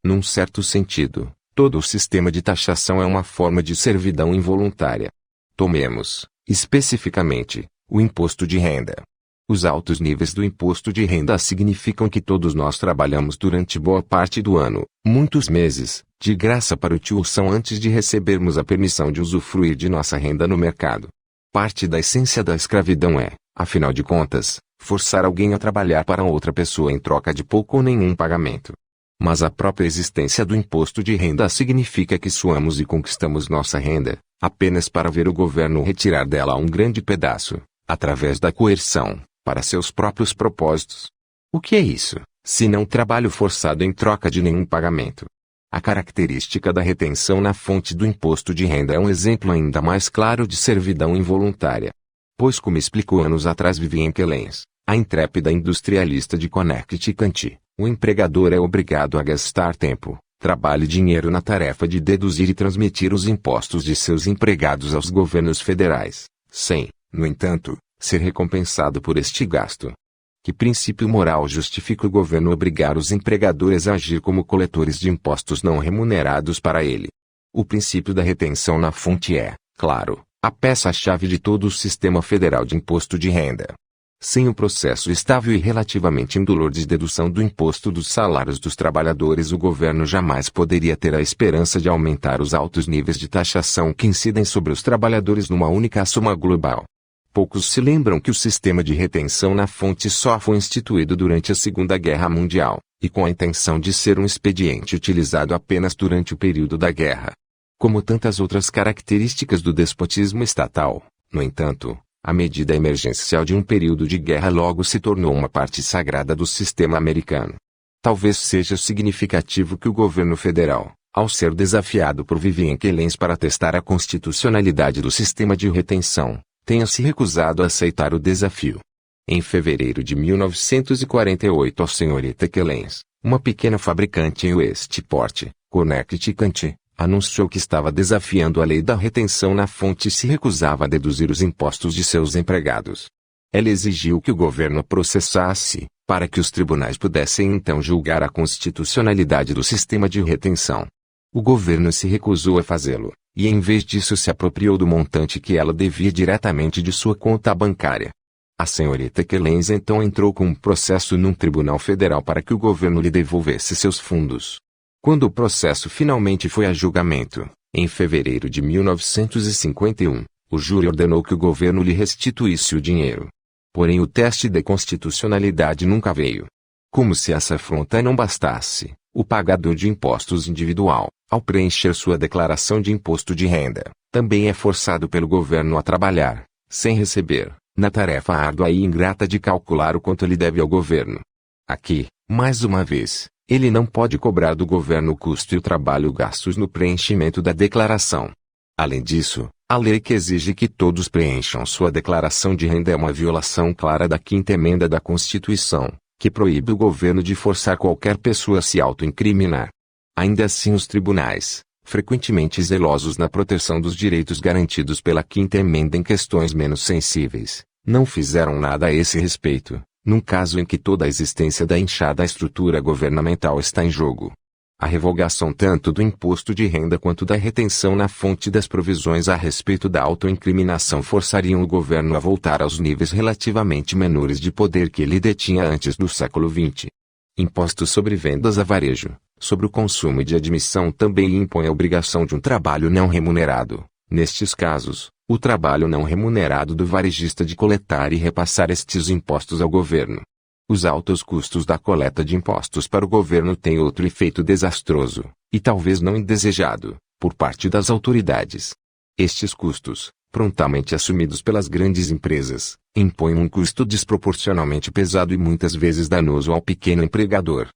Num certo sentido, todo o sistema de taxação é uma forma de servidão involuntária. Tomemos, especificamente, o imposto de renda. Os altos níveis do imposto de renda significam que todos nós trabalhamos durante boa parte do ano, muitos meses, de graça para o tio-são antes de recebermos a permissão de usufruir de nossa renda no mercado. Parte da essência da escravidão é, afinal de contas, forçar alguém a trabalhar para outra pessoa em troca de pouco ou nenhum pagamento. Mas a própria existência do imposto de renda significa que suamos e conquistamos nossa renda, apenas para ver o governo retirar dela um grande pedaço, através da coerção, para seus próprios propósitos. O que é isso, se não trabalho forçado em troca de nenhum pagamento? A característica da retenção na fonte do imposto de renda é um exemplo ainda mais claro de servidão involuntária. Pois, como explicou anos atrás Vivienne Kellens, a intrépida industrialista de Connecticut, o empregador é obrigado a gastar tempo, trabalho e dinheiro na tarefa de deduzir e transmitir os impostos de seus empregados aos governos federais, sem, no entanto, ser recompensado por este gasto. Que princípio moral justifica o governo obrigar os empregadores a agir como coletores de impostos não remunerados para ele? O princípio da retenção na fonte é, claro, a peça-chave de todo o sistema federal de imposto de renda. Sem o processo estável e relativamente indolor de dedução do imposto dos salários dos trabalhadores, o governo jamais poderia ter a esperança de aumentar os altos níveis de taxação que incidem sobre os trabalhadores numa única soma global. Poucos se lembram que o sistema de retenção na fonte só foi instituído durante a Segunda Guerra Mundial, e com a intenção de ser um expediente utilizado apenas durante o período da guerra. Como tantas outras características do despotismo estatal, no entanto, a medida emergencial de um período de guerra logo se tornou uma parte sagrada do sistema americano. Talvez seja significativo que o governo federal, ao ser desafiado por Vivienne Kellens para testar a constitucionalidade do sistema de retenção, tenha se recusado a aceitar o desafio. Em fevereiro de 1948, a senhorita Kellens, uma pequena fabricante em Westport, Connecticut, anunciou que estava desafiando a lei da retenção na fonte e se recusava a deduzir os impostos de seus empregados. Ela exigiu que o governo processasse, para que os tribunais pudessem então julgar a constitucionalidade do sistema de retenção. O governo se recusou a fazê-lo, e em vez disso se apropriou do montante que ela devia diretamente de sua conta bancária. A senhorita Kellens então entrou com um processo num tribunal federal para que o governo lhe devolvesse seus fundos. Quando o processo finalmente foi a julgamento, em fevereiro de 1951, o júri ordenou que o governo lhe restituísse o dinheiro. Porém o teste de constitucionalidade nunca veio. Como se essa afronta não bastasse, o pagador de impostos individual, ao preencher sua declaração de imposto de renda, também é forçado pelo governo a trabalhar, sem receber, na tarefa árdua e ingrata de calcular o quanto ele deve ao governo. Aqui, mais uma vez, ele não pode cobrar do governo o custo e o trabalho gastos no preenchimento da declaração. Além disso, a lei que exige que todos preencham sua declaração de renda é uma violação clara da Quinta Emenda da Constituição, que proíbe o governo de forçar qualquer pessoa a se auto-incriminar. Ainda assim os tribunais, frequentemente zelosos na proteção dos direitos garantidos pela Quinta Emenda em questões menos sensíveis, não fizeram nada a esse respeito, num caso em que toda a existência da inchada estrutura governamental está em jogo. A revogação tanto do imposto de renda quanto da retenção na fonte das provisões a respeito da autoincriminação forçariam o governo a voltar aos níveis relativamente menores de poder que ele detinha antes do século XX. Impostos sobre vendas a varejo, sobre o consumo e de admissão também impõe a obrigação de um trabalho não remunerado. Nestes casos, o trabalho não remunerado do varejista de coletar e repassar estes impostos ao governo. Os altos custos da coleta de impostos para o governo têm outro efeito desastroso, e talvez não indesejado, por parte das autoridades. Estes custos, prontamente assumidos pelas grandes empresas, impõem um custo desproporcionalmente pesado e muitas vezes danoso ao pequeno empregador.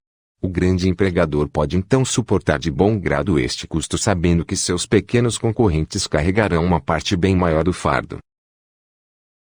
O grande empregador pode então suportar de bom grado este custo sabendo que seus pequenos concorrentes carregarão uma parte bem maior do fardo.